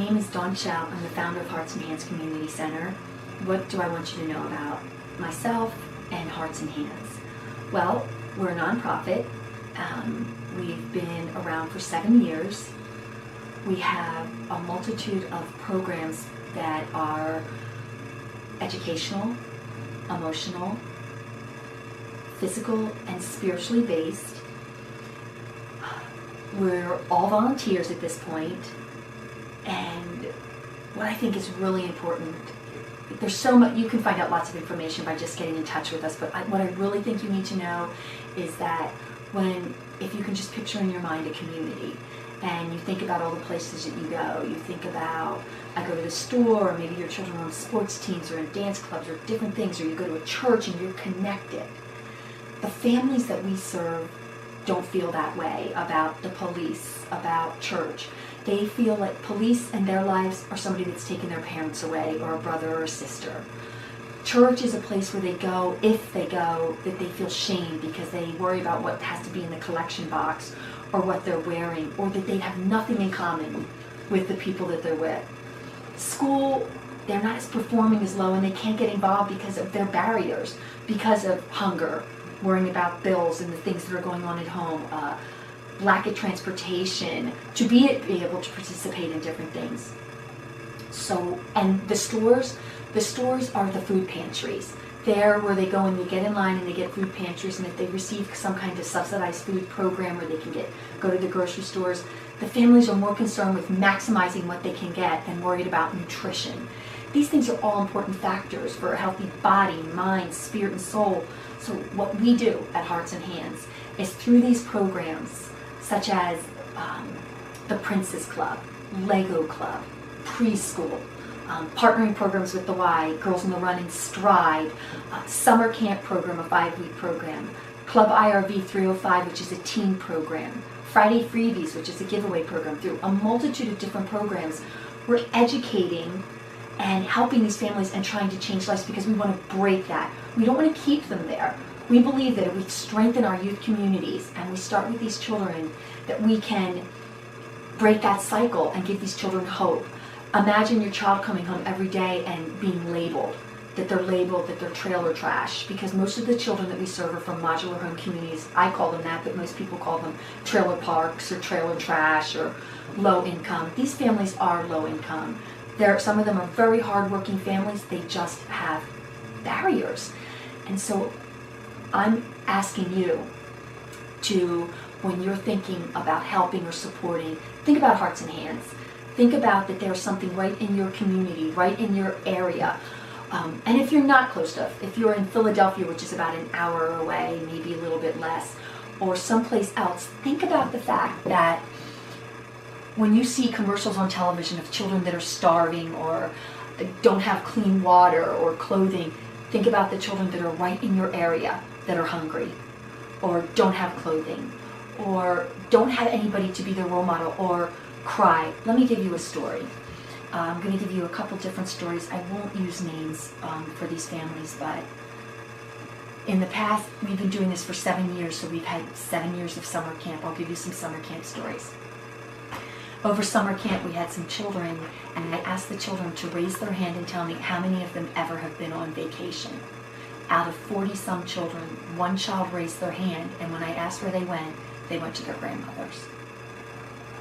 name is Dawn Chow. I'm the founder of Hearts and Hands Community Center. What do I want you to know about myself and Hearts and Hands? Well, we're a nonprofit. We've been around for 7 years. We have a multitude of programs that are educational, emotional, physical, and spiritually based. We're all volunteers at this point, and what I think is really important, there's so much, you can find out lots of information by just getting in touch with us, but what I really think you need to know is that if you can just picture in your mind a community, and you think about all the places that you go, you think about, I go to the store, or maybe your children are on sports teams or in dance clubs or different things, or you go to a church and you're connected. The families that we serve don't feel that way about the police, about church. They feel like police and their lives are somebody that's taken their parents away, or a brother or a sister. Church is a place where they go, if they go, that they feel shame because they worry about what has to be in the collection box, or what they're wearing, or that they have nothing in common with the people that they're with. School, they're not as performing as low, and they can't get involved because of their barriers, because of hunger, worrying about bills and the things that are going on at home, lack of transportation, to be able to participate in different things. So, and the stores are the food pantries. They're where they go and they get in line and they get food pantries, and if they receive some kind of subsidized food program where they can go to the grocery stores, the families are more concerned with maximizing what they can get and worried about nutrition. These things are all important factors for a healthy body, mind, spirit, and soul. So what we do at Hearts and Hands is through these programs, such as the Princess Club, Lego Club, preschool, partnering programs with the Y, Girls on the Run and Stride, summer camp program, a 5-week program, Club IRV 305, which is a teen program, Friday Freebies, which is a giveaway program. Through a multitude of different programs, we're educating and helping these families and trying to change lives, because we want to break that. We don't want to keep them there. We believe that if we strengthen our youth communities and we start with these children, that we can break that cycle and give these children hope. Imagine your child coming home every day and being labeled, that they're trailer trash, because most of the children that we serve are from modular home communities. I call them that, but most people call them trailer parks or trailer trash or low income. These families are low income. Some of them are very hardworking families. They just have barriers. And so I'm asking you to, when you're thinking about helping or supporting, think about Hearts and Hands. Think about that there's something right in your community, right in your area. And if you're not close to, if you're in Philadelphia, which is about an hour away, maybe a little bit less, or someplace else, think about the fact that when you see commercials on television of children that are starving or don't have clean water or clothing, think about the children that are right in your area that are hungry, or don't have clothing, or don't have anybody to be their role model, or cry. Let me give you a story. I'm going to give you a couple different stories. I won't use names for these families, but in the past, we've been doing this for 7 years, so we've had 7 years of summer camp. I'll give you some summer camp stories. Over summer camp, we had some children, and I asked the children to raise their hand and tell me how many of them ever have been on vacation. Out of 40-some children, one child raised their hand, and when I asked where they went to their grandmother's.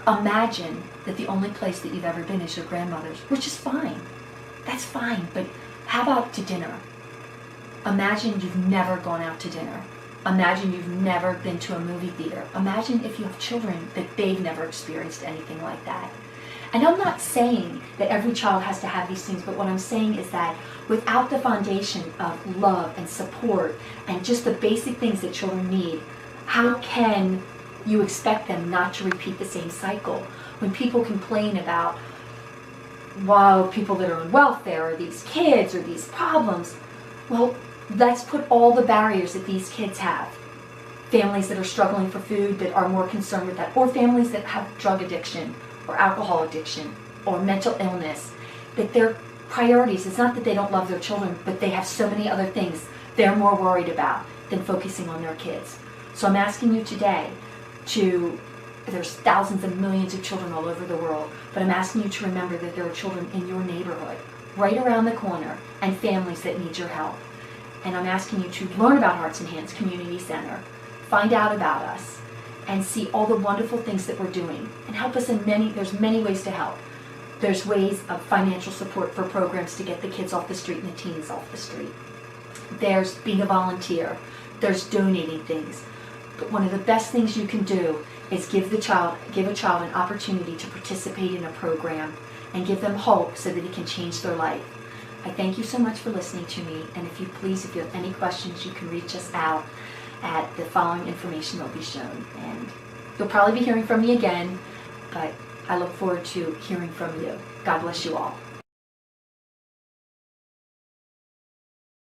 Imagine that the only place that you've ever been is your grandmother's, which is fine. That's fine, but how about to dinner? Imagine you've never gone out to dinner. Imagine you've never been to a movie theater. Imagine if you have children that they've never experienced anything like that. And I'm not saying that every child has to have these things, but what I'm saying is that without the foundation of love and support and just the basic things that children need, how can you expect them not to repeat the same cycle? When people complain about, wow, people that are on welfare, or these kids, or these problems, well, let's put all the barriers that these kids have. Families that are struggling for food that are more concerned with that, or families that have drug addiction, or alcohol addiction, or mental illness, that their priorities, it's not that they don't love their children, but they have so many other things they're more worried about than focusing on their kids. So I'm asking you today to there's thousands and millions of children all over the world, but I'm asking you to remember that there are children in your neighborhood, right around the corner, and families that need your help. And I'm asking you to learn about Hearts and Hands Community Center, find out about us, and see all the wonderful things that we're doing, and help us in there's many ways to help. There's ways of financial support for programs to get the kids off the street and the teens off the street. There's being a volunteer. There's donating things. But one of the best things you can do is give a child an opportunity to participate in a program and give them hope so that it can change their life. I thank you so much for listening to me, and if you have any questions, you can reach us out at the following information that will be shown. And you'll probably be hearing from me again, but I look forward to hearing from you. God bless you all.